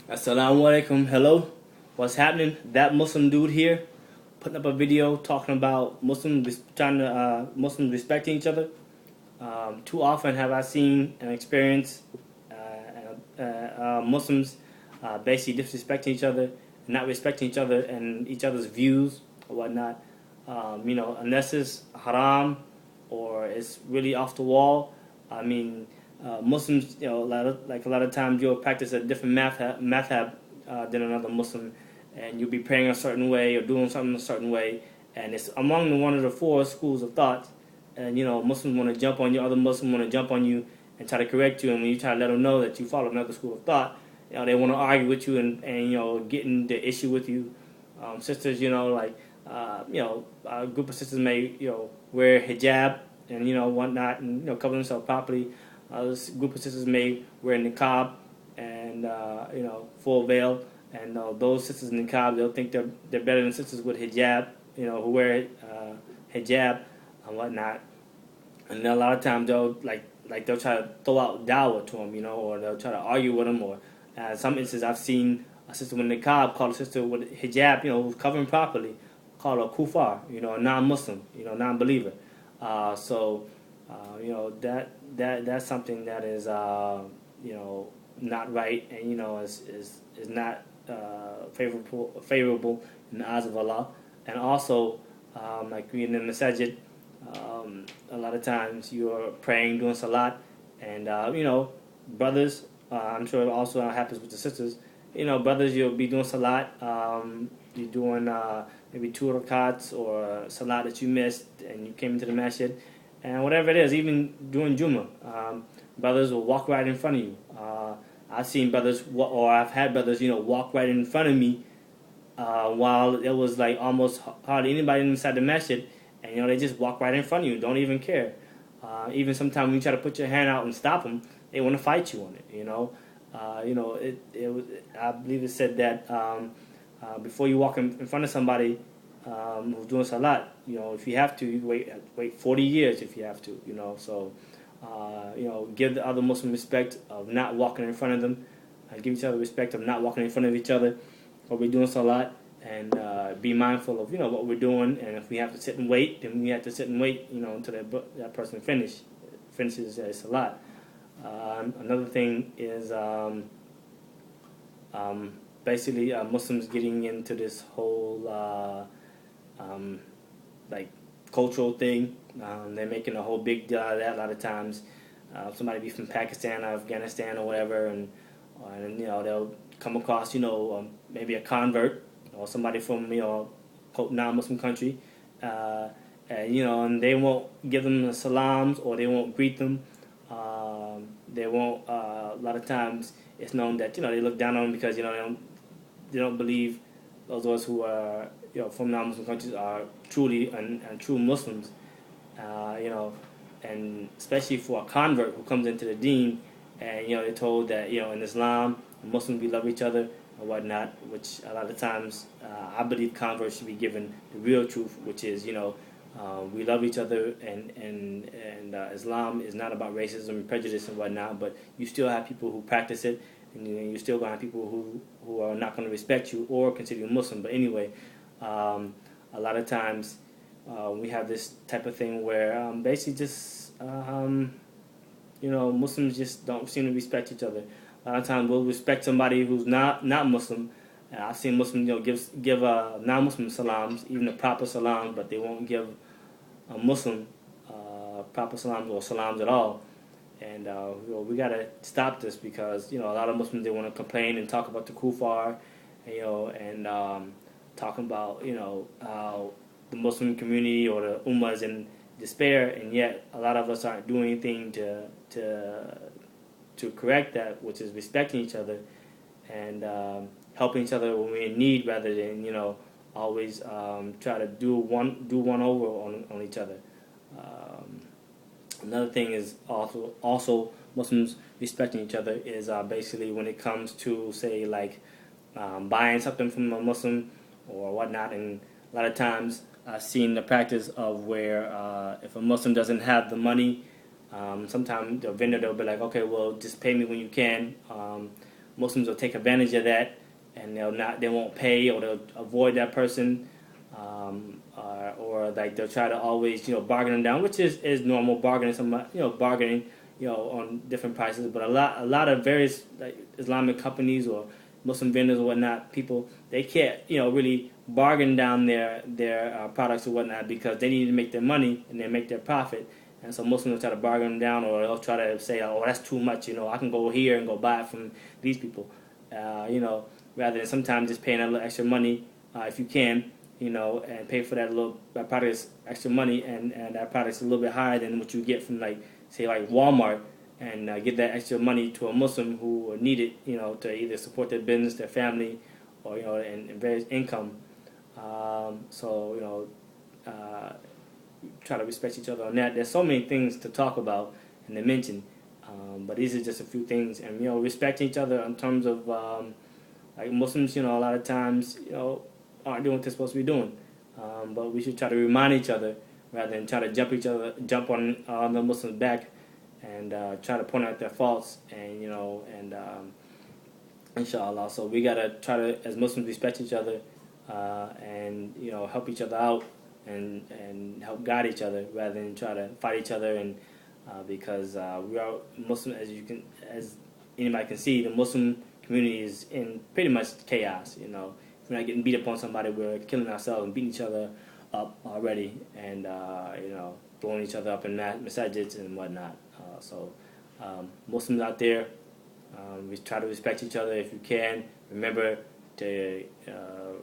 Assalamu alaikum. Hello. What's happening? That Muslim dude here putting up a video talking about Muslims respecting each other. Too often have I seen and experienced Muslims basically disrespecting each other, not respecting each other and each other's views or whatnot. Unless it's haram or it's really off the wall. I mean, Muslims, a lot of times you'll practice a different madhab than another Muslim, and you'll be praying a certain way or doing something a certain way, and it's among one of the four schools of thought. And Muslims want to jump on you, other Muslims want to jump on you and try to correct you, and when you try to let them know that you follow another school of thought, they want to argue with you and get in the issue with you. Sisters, a group of sisters may wear hijab and whatnot and cover themselves properly. This group of sisters may wear niqab and full veil, and those sisters in niqab, they'll think they're better than sisters with hijab, who wear hijab and whatnot. And then a lot of times they'll try to throw out dawah to them, or they'll try to argue with them. Or some instances I've seen a sister with niqab call a sister with hijab, who's covering properly, call a kufar, a non-Muslim, non-believer. That's something that is not right, and is not favorable in the eyes of Allah. And also, like reading in the masajid, a lot of times you're praying, doing salat, and brothers. I'm sure it also happens with the sisters. Brothers, you'll be doing salat. You're doing maybe 2 rakats or salat that you missed, and you came into the masjid, and whatever it is, even doing Jummah, brothers will walk right in front of you. I've seen brothers, or I've had brothers, walk right in front of me while it was like almost hardly anybody inside the masjid, and they just walk right in front of you, don't even care. Even sometimes when you try to put your hand out and stop them, they want to fight you on it. I believe it said that before you walk in front of somebody who's doing salat, if you have to, you wait 40 years if you have to, So, give the other Muslim respect of not walking in front of them. Give each other respect of not walking in front of each other while we're doing salat, and be mindful of what we're doing. And if we have to sit and wait, then we have to sit and wait, until that person finishes salat. Another thing is basically Muslims getting into this whole cultural thing. They're making a whole big deal out of that a lot of times. Somebody be from Pakistan or Afghanistan or whatever, and they'll come across maybe a convert or somebody from quote non-Muslim country, and they won't give them the salams, or they won't greet them. They won't. A lot of times, it's known that they look down on them because they don't believe those of us who are from non-Muslim countries are truly and true Muslims. And especially for a convert who comes into the deen, and they're told that in Islam, Muslims, we love each other and whatnot, which a lot of times I believe converts should be given the real truth, which is we love each other, and Islam is not about racism and prejudice and whatnot, but you still have people who practice it, and you're still going to have people who are not going to respect you or consider you Muslim. But anyway, a lot of times we have this type of thing where basically just Muslims just don't seem to respect each other. A lot of times we'll respect somebody who's not Muslim. I've seen Muslims give non-Muslim salams, even the proper salams, but they won't give a Muslim proper salams or salams at all. And we gotta stop this, because a lot of Muslims, they want to complain and talk about the kuffar, and talking about how the Muslim community or the ummah is in despair, and yet a lot of us aren't doing anything to correct that, which is respecting each other and helping each other when we're in need, rather than always try to do one over on each other. Another thing is also Muslims respecting each other is basically when it comes to, say, like buying something from a Muslim or whatnot. And a lot of times I've seen the practice of where if a Muslim doesn't have the money, sometimes the vendor, they'll be like, okay, well, just pay me when you can. Muslims will take advantage of that, and they won't pay, or they'll avoid that person, or like they'll try to always bargain them down, which is normal, bargaining on different prices. But a lot of various like Islamic companies or Muslim vendors or whatnot, people, they can't really bargain down their products or whatnot, because they need to make their money and they make their profit. And so Muslims will try to bargain them down, or they'll try to say, oh, that's too much, I can go here and go buy it from these people, rather than sometimes just paying a little extra money, if you can, and pay for that product's extra money, and that product's a little bit higher than what you get from, like, say, like Walmart, and give that extra money to a Muslim who need it, to either support their business, their family, or and various income. Try to respect each other on that. There's so many things to talk about and to mention, but these are just a few things. And respecting each other in terms of like Muslims, a lot of times aren't doing what they're supposed to be doing, but we should try to remind each other rather than try to jump on the Muslims' back, and try to point out their faults, and inshallah. So we gotta try to, as Muslims, respect each other, and help each other out, and help guide each other rather than try to fight each other. And because we are Muslim, as anybody can see, the Muslim community is in pretty much chaos. If we're not getting beat up on somebody, we're killing ourselves and beating each other up already, and blowing each other up in masajids and whatnot. Muslims out there, we try to respect each other if you can. Remember to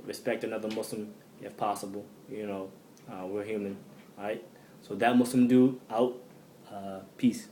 respect another Muslim if possible. We're human, all right? So that Muslim dude out. Peace.